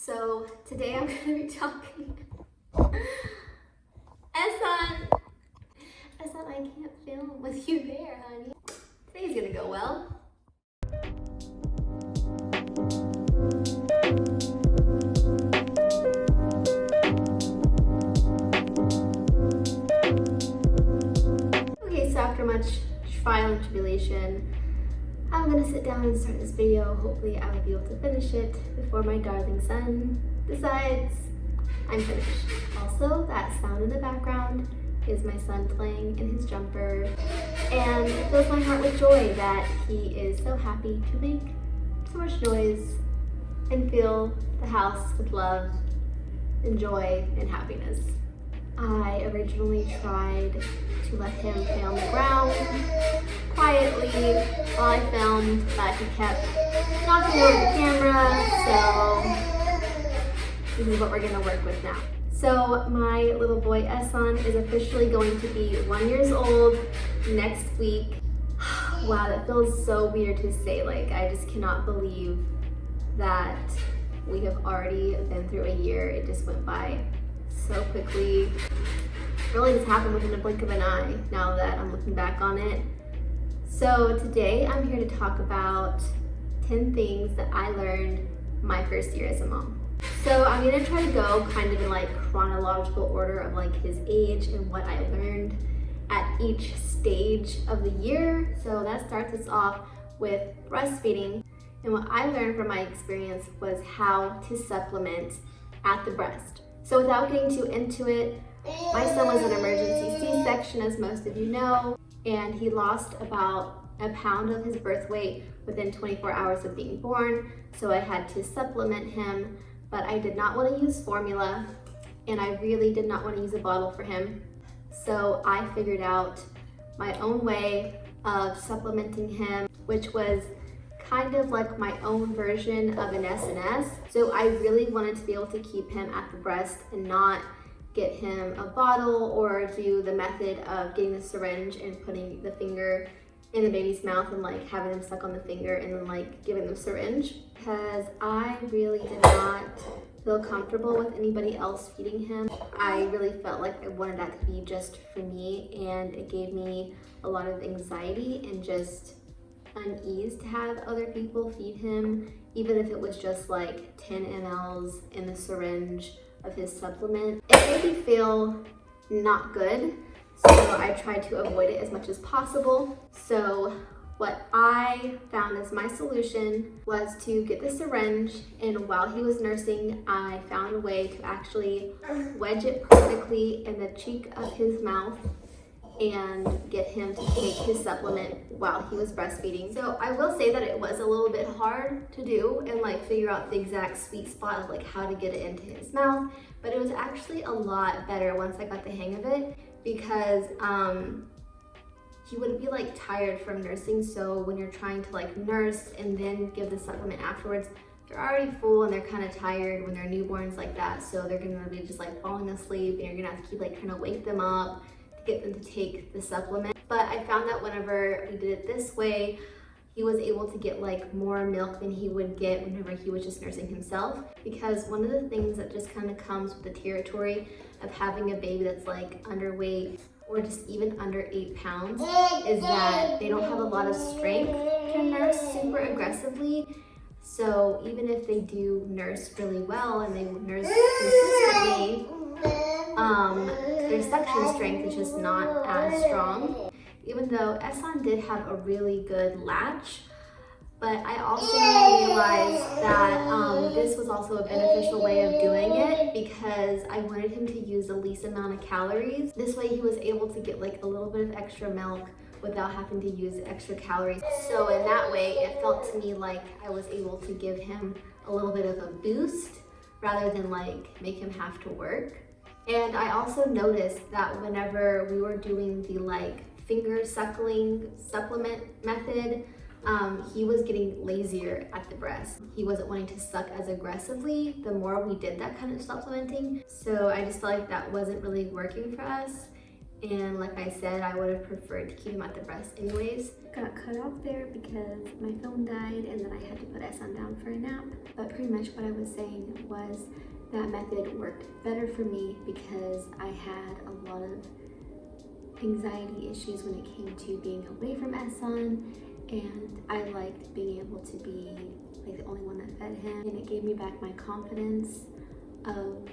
So today I'm going to be talking. Ehsan, I can't film with you there, honey. Today's gonna go well. Okay, so after much trial and tribulation, I'm gonna sit down and start this video. Hopefully I will be able to finish it before my darling son decides I'm finished. Also, that sound in the background is my son playing in his jumper, and it fills my heart with joy that he is so happy to make so much noise and fill the house with love and joy and happiness. I originally tried to let him play on the ground quietly while I filmed, but he kept knocking over the camera, so this is what we're gonna work with now. So my little boy Ehsan is officially going to be 1 year old next week. Wow, that feels so weird to say. Like, I just cannot believe that we have already been through a year. It just went by so quickly. Really just happened within a blink of an eye now that I'm looking back on it. So today I'm here to talk about 10 things that I learned my first year as a mom. So I'm gonna try to go kind of in like chronological order of like his age and what I learned at each stage of the year. So that starts us off with breastfeeding. And what I learned from my experience was how to supplement at the breast. So without getting too into it, my son was an emergency C-section, as most of you know, and he lost about a pound of his birth weight within 24 hours of being born. So I had to supplement him, but I did not want to use formula, and I really did not want to use a bottle for him. So I figured out my own way of supplementing him, which was kind of like my own version of an SNS. So I really wanted to be able to keep him at the breast and not get him a bottle or do the method of getting the syringe and putting the finger in the baby's mouth and like having them suck on the finger and then like giving them syringe, because I really did not feel comfortable with anybody else feeding him. I really felt like I wanted that to be just for me, and it gave me a lot of anxiety and just unease to have other people feed him, even if it was just like 10 mLs in the syringe of his supplement. It made me feel not good, so I tried to avoid it as much as possible. So what I found as my solution was to get the syringe, and while he was nursing, I found a way to actually wedge it perfectly in the cheek of his mouth and get him to take his supplement while he was breastfeeding. So I will say that it was a little bit hard to do and like figure out the exact sweet spot of like how to get it into his mouth, but it was actually a lot better once I got the hang of it, because he would be like tired from nursing. So when you're trying to like nurse and then give the supplement afterwards, they're already full and they're kind of tired when they're newborns like that. So they're gonna be just like falling asleep, and you're gonna have to keep like trying to wake them up to get them to take the supplement. But I found that whenever we did it this way, he was able to get like more milk than he would get whenever he was just nursing himself. Because one of the things that just kind of comes with the territory of having a baby that's like underweight or just even under 8 pounds is that they don't have a lot of strength to nurse super aggressively. So even if they do nurse really well and they nurse consistently, their suction strength is just not as strong. Even though Ehsan did have a really good latch, but I also realized that this was also a beneficial way of doing it, because I wanted him to use the least amount of calories. This way he was able to get like a little bit of extra milk without having to use extra calories. So in that way, it felt to me like I was able to give him a little bit of a boost rather than like make him have to work. And I also noticed that whenever we were doing the like finger suckling supplement method, he was getting lazier at the breast. He wasn't wanting to suck as aggressively the more we did that kind of supplementing. So I just felt like that wasn't really working for us. And like I said, I would have preferred to keep him at the breast anyways. Got cut off there because my phone died and then I had to put Esson down for a nap. But pretty much what I was saying was that method worked better for me because I had a lot of anxiety issues when it came to being away from Esson, and I liked being able to be like the only one that fed him, and it gave me back my confidence of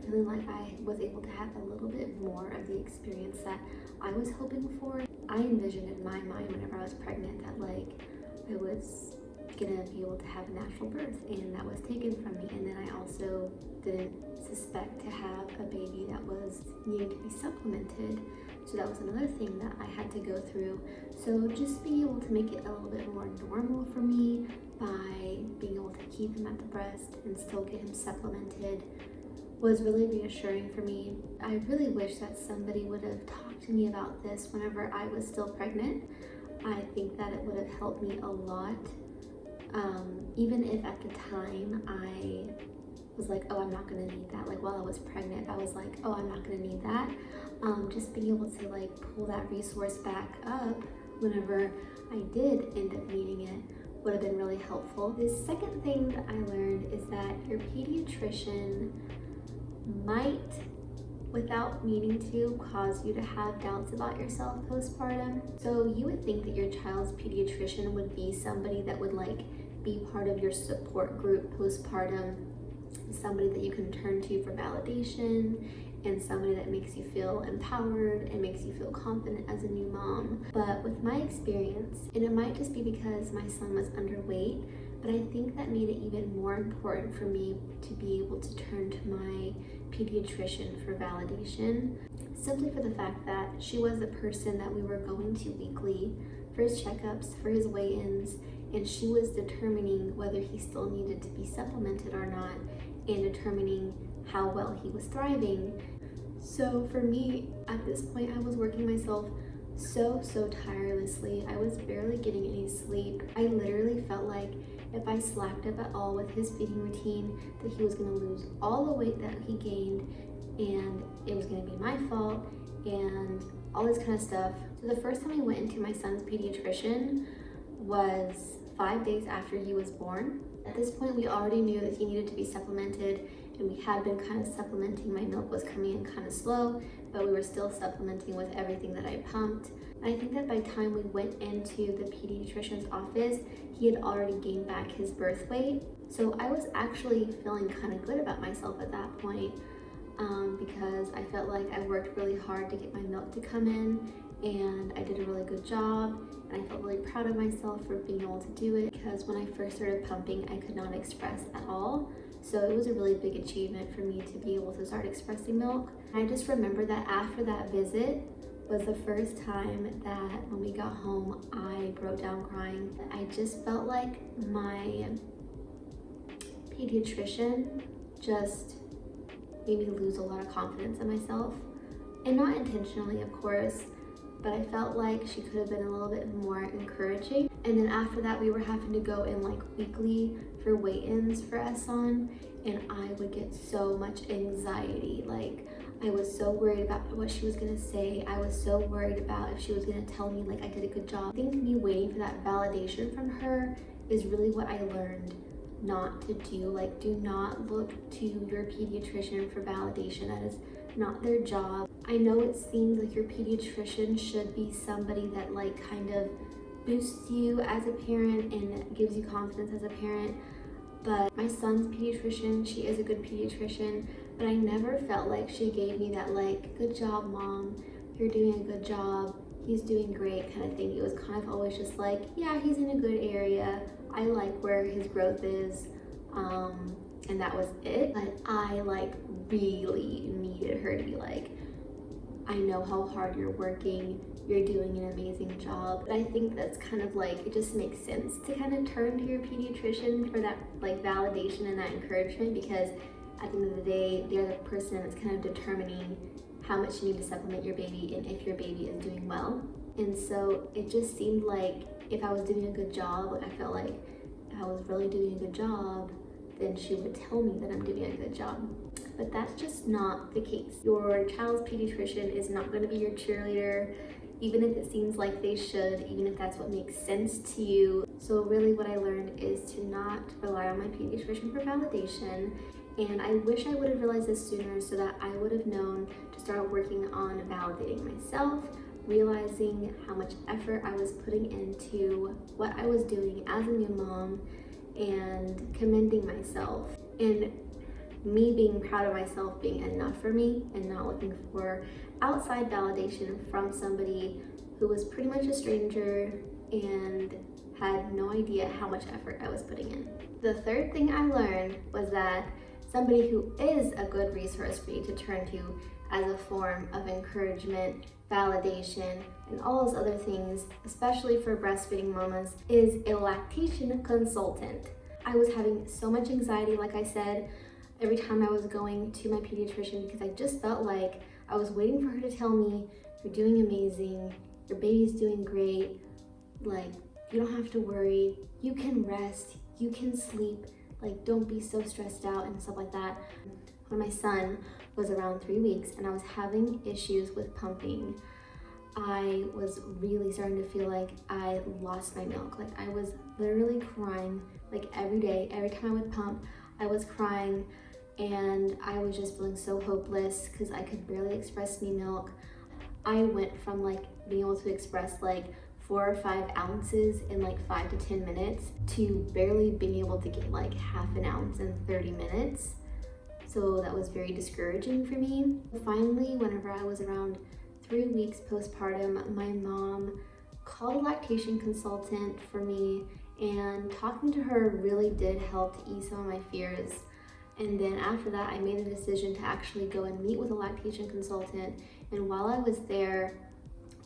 feeling like I was able to have a little bit more of the experience that I was hoping for. I envisioned in my mind whenever I was pregnant that like I was gonna be able to have a natural birth, and that was taken from me. And then I also didn't suspect to have a baby that was needing to be supplemented, so that was another thing that I had to go through. So just being able to make it a little bit more normal for me by being able to keep him at the breast and still get him supplemented was really reassuring for me. I really wish that somebody would have talked to me about this whenever I was still pregnant. I think that it would have helped me a lot. Even if at the time I was like, oh, I'm not gonna need that. Like while I was pregnant, I was like, oh, I'm not gonna need that. Just being able to like pull that resource back up whenever I did end up needing it would have been really helpful. The second thing that I learned is that your pediatrician might, without meaning to, cause you to have doubts about yourself postpartum. So you would think that your child's pediatrician would be somebody that would like be part of your support group postpartum, somebody that you can turn to for validation, and somebody that makes you feel empowered and makes you feel confident as a new mom. But with my experience, and it might just be because my son was underweight, but I think that made it even more important for me to be able to turn to my pediatrician for validation, simply for the fact that she was the person that we were going to weekly for his checkups, for his weigh-ins, and she was determining whether he still needed to be supplemented or not, and determining how well he was thriving. So for me, at this point, I was working myself so tirelessly. I was barely getting any sleep. I literally felt like if I slacked up at all with his feeding routine, that he was gonna lose all the weight that he gained, and it was gonna be my fault, and all this kind of stuff. So the first time I went into my son's pediatrician was 5 days after he was born. At this point, we already knew that he needed to be supplemented, and we had been kind of supplementing. My milk was coming in kind of slow, but we were still supplementing with everything that I pumped. I think that by the time we went into the pediatrician's office, he had already gained back his birth weight. So I was actually feeling kind of good about myself at that point, because I felt like I worked really hard to get my milk to come in, and I did a really good job. And I felt really proud of myself for being able to do it, because when I first started pumping, I could not express at all. So it was a really big achievement for me to be able to start expressing milk. I just remember that after that visit was the first time that when we got home, I broke down crying. I just felt like my pediatrician just made me lose a lot of confidence in myself. And not intentionally, of course, but I felt like she could have been a little bit more encouraging. And then after that, we were having to go in like weekly for weigh-ins for Esson, and I would get so much anxiety. Like I was so worried about what she was gonna say. I was so worried about if she was gonna tell me like I did a good job. I think me waiting for that validation from her is really what I learned not to do. Like, do not look to your pediatrician for validation. That is not their job. I know it seems like your pediatrician should be somebody that like kind of boosts you as a parent and gives you confidence as a parent, but my son's pediatrician, she is a good pediatrician, but I never felt like she gave me that like, good job mom, you're doing a good job, he's doing great kind of thing. It was kind of always just like, yeah, he's in a good area, I like where his growth is, and that was it. But I like really needed her to be like, I know how hard you're working, you're doing an amazing job. But I think that's kind of like, it just makes sense to kind of turn to your pediatrician for that like validation and that encouragement, because at the end of the day, they're the person that's kind of determining how much you need to supplement your baby and if your baby is doing well. And so it just seemed like if I was doing a good job, like I felt like if I was really doing a good job, then she would tell me that I'm doing a good job. but that's just not the case. Your child's pediatrician is not going to be your cheerleader, even if it seems like they should, even if that's what makes sense to you. So really what I learned is to not rely on my pediatrician for validation. And I wish I would have realized this sooner so that I would have known to start working on validating myself, realizing how much effort I was putting into what I was doing as a new mom, and commending myself. And me being proud of myself being enough for me and not looking for outside validation from somebody who was pretty much a stranger and had no idea how much effort I was putting in. The third thing I learned was that somebody who is a good resource for you to turn to as a form of encouragement, validation, and all those other things, especially for breastfeeding mamas, is a lactation consultant. I was having so much anxiety, like I said, every time I was going to my pediatrician because I just felt like I was waiting for her to tell me, you're doing amazing, your baby's doing great, like, you don't have to worry, you can rest, you can sleep, like, don't be so stressed out and stuff like that. When my son was around 3 weeks and I was having issues with pumping, I was really starting to feel like I lost my milk. Like, I was literally crying, like, every day. Every time I would pump, I was crying, and I was just feeling so hopeless because I could barely express me milk. I went from like being able to express like 4 or 5 ounces in like 5 to 10 minutes to barely being able to get like half an ounce in 30 minutes. So that was very discouraging for me. Finally, whenever I was around 3 weeks postpartum, my mom called a lactation consultant for me, and talking to her really did help to ease some of my fears. And then after that, I made the decision to actually go and meet with a lactation consultant. And while I was there,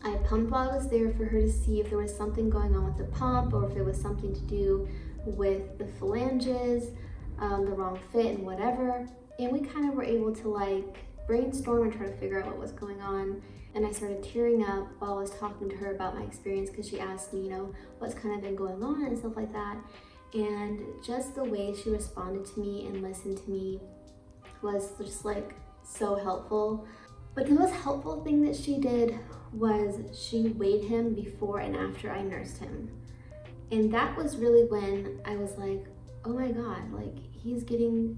I pumped while I was there for her to see if there was something going on with the pump or if it was something to do with the phalanges, the wrong fit and whatever. And we kind of were able to like brainstorm and try to figure out what was going on. And I started tearing up while I was talking to her about my experience because she asked me, what's kind of been going on and stuff like that. And just the way she responded to me and listened to me was just like so helpful. But the most helpful thing that she did was she weighed him before and after I nursed him. And that was really when I was like, oh my God, like he's getting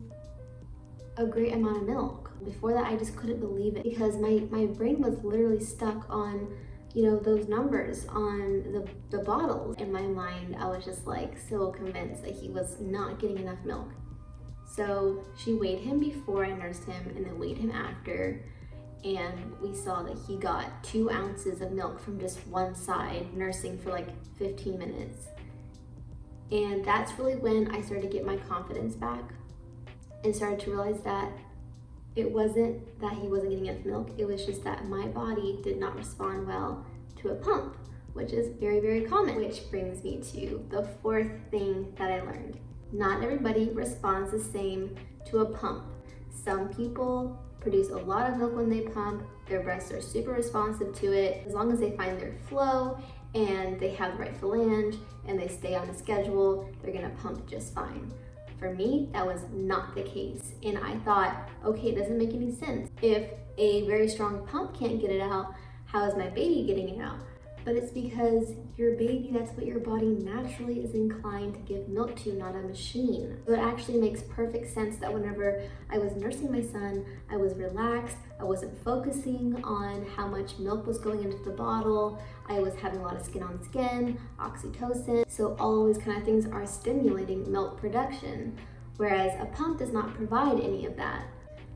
a great amount of milk. Before that, I just couldn't believe it because my brain was literally stuck on those numbers on the bottle. In my mind, I was just like so convinced that he was not getting enough milk. So she weighed him before I nursed him and then weighed him after. And we saw that he got 2 ounces of milk from just one side, nursing for like 15 minutes. And that's really when I started to get my confidence back and started to realize that it wasn't that he wasn't getting enough milk, it was just that my body did not respond well to a pump, which is very, very common. Which brings me to the 4th thing that I learned. Not everybody responds the same to a pump. Some people produce a lot of milk when they pump, their breasts are super responsive to it. As long as they find their flow and they have the right phalange and they stay on the schedule, they're gonna pump just fine. For me, that was not the case. And I thought, okay, it doesn't make any sense. If a very strong pump can't get it out, how is my baby getting it out? But it's because your baby, that's what your body naturally is inclined to give milk to, not a machine. So it actually makes perfect sense that whenever I was nursing my son, I was relaxed, I wasn't focusing on how much milk was going into the bottle, I was having a lot of skin on skin, oxytocin. So all of these kind of things are stimulating milk production, whereas a pump does not provide any of that.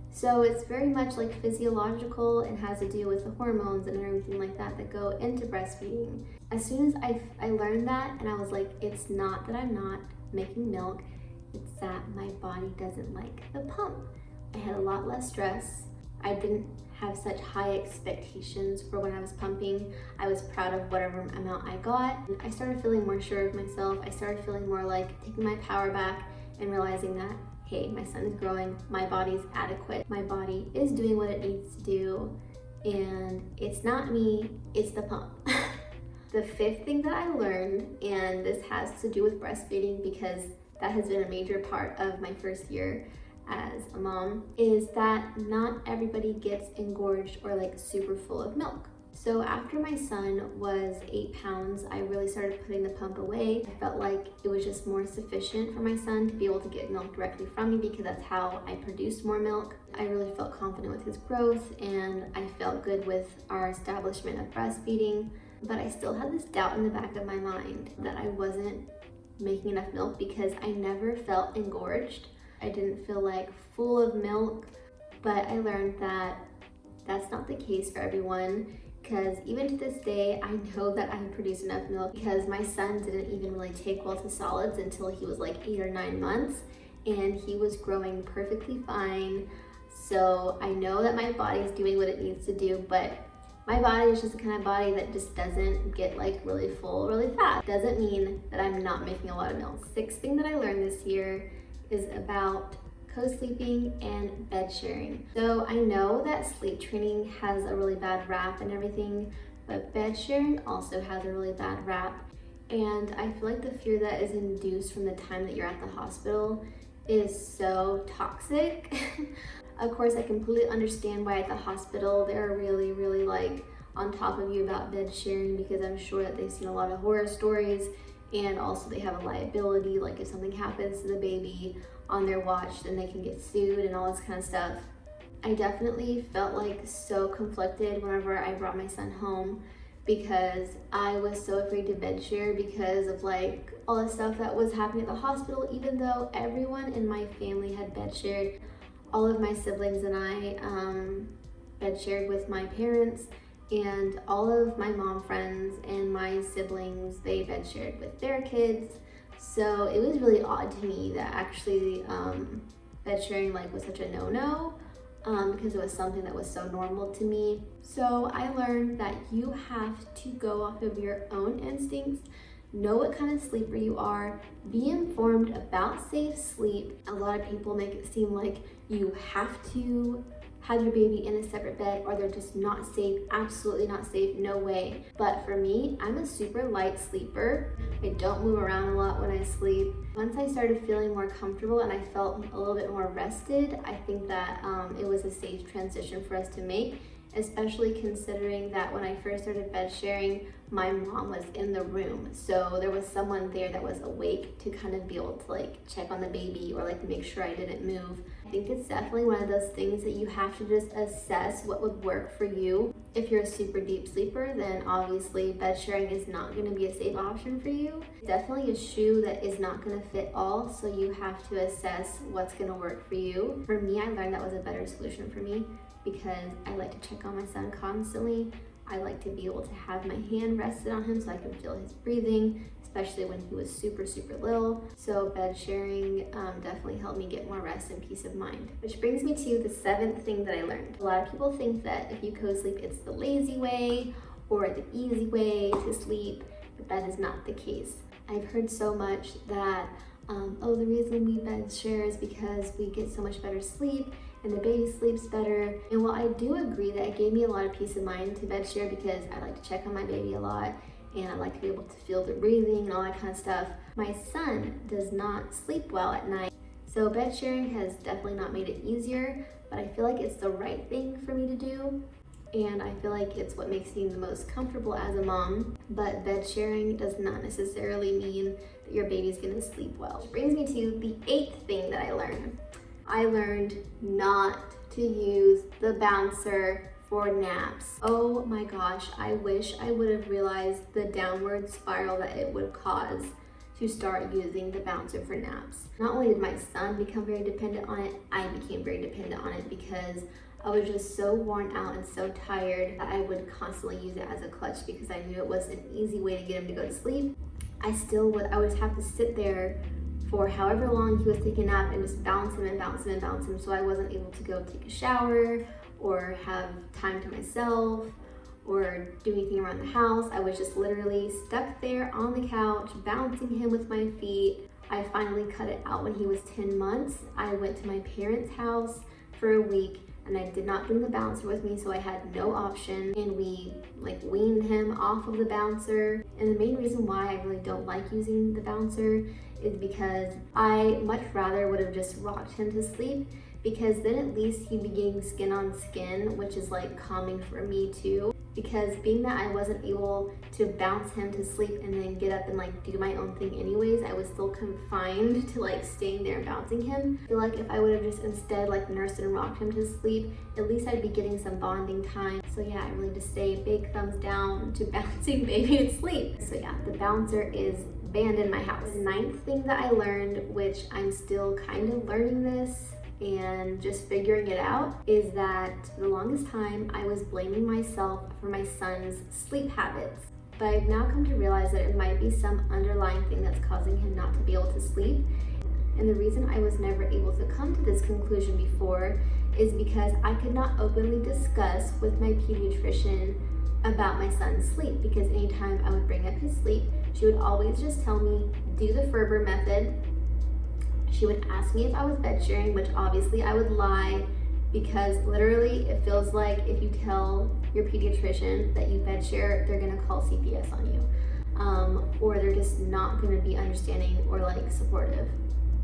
So it's very much like physiological and has to do with the hormones and everything like that that go into breastfeeding. As soon as I learned that, and I was like, it's not that I'm not making milk, it's that my body doesn't like the pump. I had a lot less stress. I didn't have such high expectations for when I was pumping. I was proud of whatever amount I got. I started feeling more sure of myself. I started feeling more like taking my power back and realizing that, hey, my son is growing, my body's adequate, my body is doing what it needs to do, and it's not me, it's the pump. The 5th thing that I learned, and this has to do with breastfeeding because that has been a major part of my first year as a mom is that not everybody gets engorged or like super full of milk. So after my son was 8 pounds, I really started putting the pump away. I felt like it was just more sufficient for my son to be able to get milk directly from me because that's how I produced more milk. I really felt confident with his growth and I felt good with our establishment of breastfeeding. But I still had this doubt in the back of my mind that I wasn't making enough milk because I never felt engorged. I didn't feel like full of milk, but I learned that that's not the case for everyone. Because even to this day, I know that I produce enough milk because my son didn't even really take well to solids until he was like 8 or 9 months, and he was growing perfectly fine. So I know that my body is doing what it needs to do, but my body is just the kind of body that just doesn't get like really full really fast. Doesn't mean that I'm not making a lot of milk. 6th thing that I learned this year is about co-sleeping and bed sharing. So I know that sleep training has a really bad rap and everything, but bed sharing also has a really bad rap. And I feel like the fear that is induced from the time that you're at the hospital is so toxic. Of course, I completely understand why at the hospital they're really like on top of you about bed sharing because I'm sure that they've seen a lot of horror stories, and also they have a liability, like if something happens to the baby on their watch, then they can get sued and all this kind of stuff. I definitely felt like so conflicted whenever I brought my son home because I was so afraid to bed share because of like all the stuff that was happening at the hospital, even though everyone in my family had bed shared. All of my siblings and I bed shared with my parents, and all of my mom friends and my siblings, they bed shared with their kids. So it was really odd to me that actually bed sharing like was such a no-no because it was something that was so normal to me. So I learned that you have to go off of your own instincts, know what kind of sleeper you are, be informed about safe sleep. A lot of people make it seem like you have to have your baby in a separate bed or they're just not safe. Absolutely not safe, no way. But for me, I'm a super light sleeper. I don't move around a lot when I sleep. Once I started feeling more comfortable and I felt a little bit more rested, I think that it was a safe transition for us to make, especially considering that when I first started bed sharing, my mom was in the room. So there was someone there that was awake to kind of be able to like check on the baby or like make sure I didn't move. I think it's definitely one of those things that you have to just assess what would work for you. If you're a super deep sleeper, then obviously bed sharing is not going to be a safe option for you. Definitely a shoe that is not going to fit all, so you have to assess what's going to work for you. For me, I learned that was a better solution for me because I like to check on my son constantly. I like to be able to have my hand rested on him so I can feel his breathing, especially when he was super little. So bed sharing definitely helped me get more rest and peace of mind. Which brings me to the 7th thing that I learned. A lot of people think that if you co-sleep, it's the lazy way or the easy way to sleep, but that is not the case. I've heard so much that, the reason we bed share is because we get so much better sleep and the baby sleeps better. And while I do agree that it gave me a lot of peace of mind to bed share because I like to check on my baby a lot and I like to be able to feel the breathing and all that kind of stuff, my son does not sleep well at night. So bed sharing has definitely not made it easier, but I feel like it's the right thing for me to do. And I feel like it's what makes me the most comfortable as a mom. But bed sharing does not necessarily mean that your baby's gonna sleep well. Which brings me to the 8th thing that I learned. I learned not to use the bouncer for naps. Oh my gosh, I wish I would have realized the downward spiral that it would cause to start using the bouncer for naps. Not only did my son become very dependent on it, I became very dependent on it because I was just so worn out and so tired that I would constantly use it as a clutch because I knew it was an easy way to get him to go to sleep. I would have to sit there for however long he was taking a nap and just bounce him and bounce him and bounce him, so I wasn't able to go take a shower or have time to myself or do anything around the house. I was just literally stuck there on the couch, bouncing him with my feet. I finally cut it out when he was 10 months. I went to my parents' house for a week and I did not bring the bouncer with me, so I had no option, and we like weaned him off of the bouncer. And the main reason why I really don't like using the bouncer is because I much rather would have just rocked him to sleep, because then at least he'd be getting skin on skin, which is like calming for me too. Because being that I wasn't able to bounce him to sleep and then get up and like do my own thing anyways, I was still confined to like staying there and bouncing him. I feel like if I would have just instead like nursed and rocked him to sleep, at least I'd be getting some bonding time. So yeah, I really just say big thumbs down to bouncing baby to sleep. So yeah, the bouncer is banned in my house. The ninth thing that I learned, which I'm still kind of learning this and just figuring it out, is that for the longest time I was blaming myself for my son's sleep habits. But I've now come to realize that it might be some underlying thing that's causing him not to be able to sleep. And the reason I was never able to come to this conclusion before is because I could not openly discuss with my pediatrician about my son's sleep, because anytime I would bring up his sleep, she would always just tell me, do the Ferber method. She would ask me if I was bed sharing, which obviously I would lie, because literally it feels like if you tell your pediatrician that you bed share, they're gonna call CPS on you, or they're just not gonna be understanding or like supportive.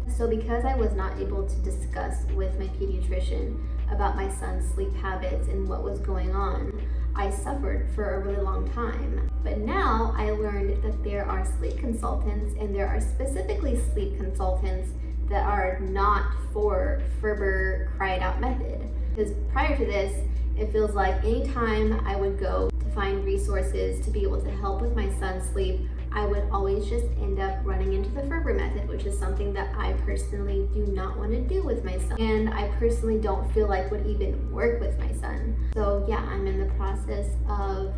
So because I was not able to discuss with my pediatrician about my son's sleep habits and what was going on, I suffered for a really long time. But now I learned that there are sleep consultants, and there are specifically sleep consultants that are not for Ferber cry it out method. Because prior to this, it feels like anytime I would go to find resources to be able to help with my son's sleep, I would always just end up running into the Ferber method, which is something that I personally do not want to do with my son, and I personally don't feel like would even work with my son. So yeah, I'm in the process of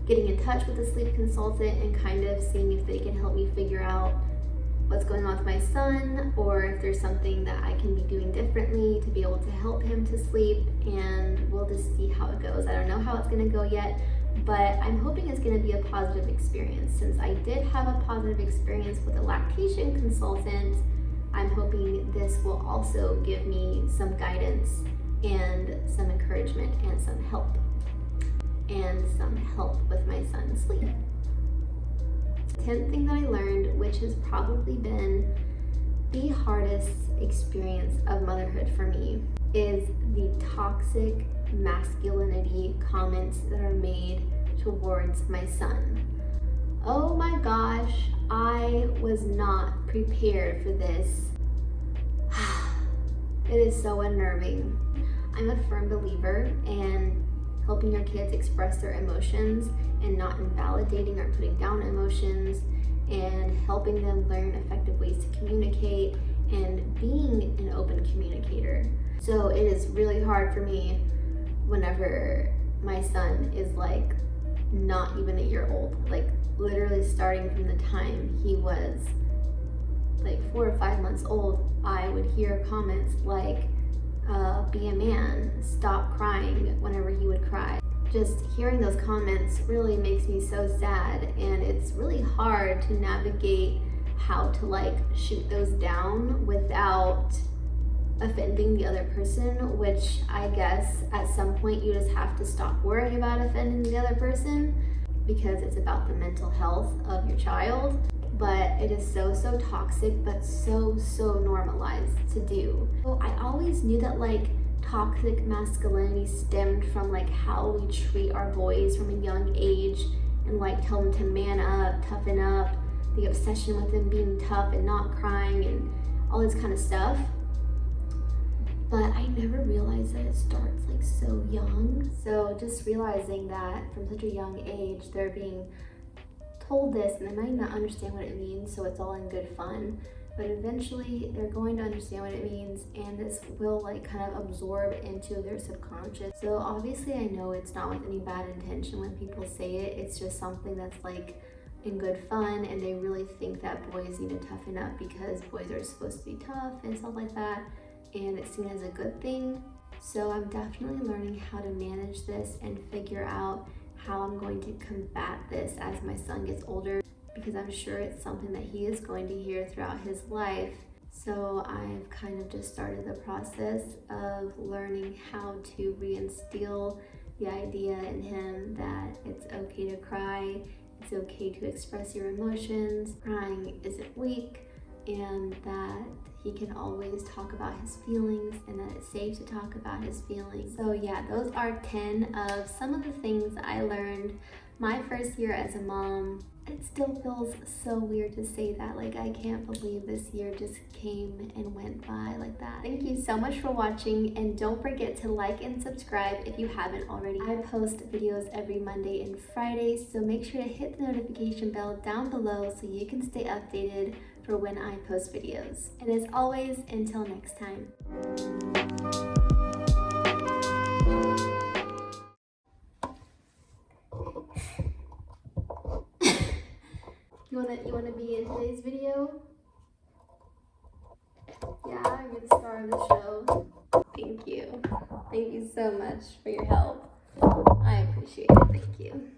getting in touch with a sleep consultant and kind of seeing if they can help me figure out what's going on with my son, or if there's something that I can be doing differently to be able to help him to sleep, and we'll just see how it goes. I don't know how it's going to go yet, but I'm hoping it's going to be a positive experience. Since I did have a positive experience with a lactation consultant, I'm hoping this will also give me some guidance and some encouragement and some help with my son's sleep. 10th thing that I learned, which has probably been the hardest experience of motherhood for me, is the toxic masculinity comments that are made towards my son. Oh my gosh, I was not prepared for this. It is so unnerving. I'm a firm believer in helping your kids express their emotions and not invalidating or putting down emotions, and helping them learn effective ways to communicate and being an open communicator. So it is really hard for me whenever my son is like not even a year old, like literally starting from the time he was like 4 or 5 months old, I would hear comments like, be a man, stop crying whenever he would cry. Just hearing those comments really makes me so sad, and it's really hard to navigate how to like shoot those down without offending the other person, which I guess at some point you just have to stop worrying about offending the other person, because it's about the mental health of your child. But it is so toxic, but so normalized to do. So I always knew that like toxic masculinity stemmed from like how we treat our boys from a young age, and like tell them to man up, toughen up, the obsession with them being tough and not crying and all this kind of stuff. But I never realized that it starts like so young. So just realizing that from such a young age they're being told this, and they might not understand what it means, so it's all in good fun, but eventually they're going to understand what it means, and this will like kind of absorb into their subconscious. So obviously I know it's not with any bad intention when people say it, it's just something that's like in good fun, and they really think that boys need to toughen up because boys are supposed to be tough and stuff like that, and it's seen as a good thing. So I'm definitely learning how to manage this and figure out how I'm going to combat this as my son gets older, because I'm sure it's something that he is going to hear throughout his life. So I've kind of just started the process of learning how to reinstill the idea in him that it's okay to cry, it's okay to express your emotions, crying isn't weak, and that he can always talk about his feelings and that it's safe to talk about his feelings. So yeah, those are 10 of some of the things I learned my first year as a mom. It still feels so weird to say that. Like, I can't believe this year just came and went by like that. Thank you so much for watching, and don't forget to like and subscribe if you haven't already. I post videos every Monday and Friday, so make sure to hit the notification bell down below so you can stay updated for when I post videos. And as always, until next time. You wanna be in today's video? Yeah, you're the star of the show. Thank you. Thank you so much for your help. I appreciate it. Thank you.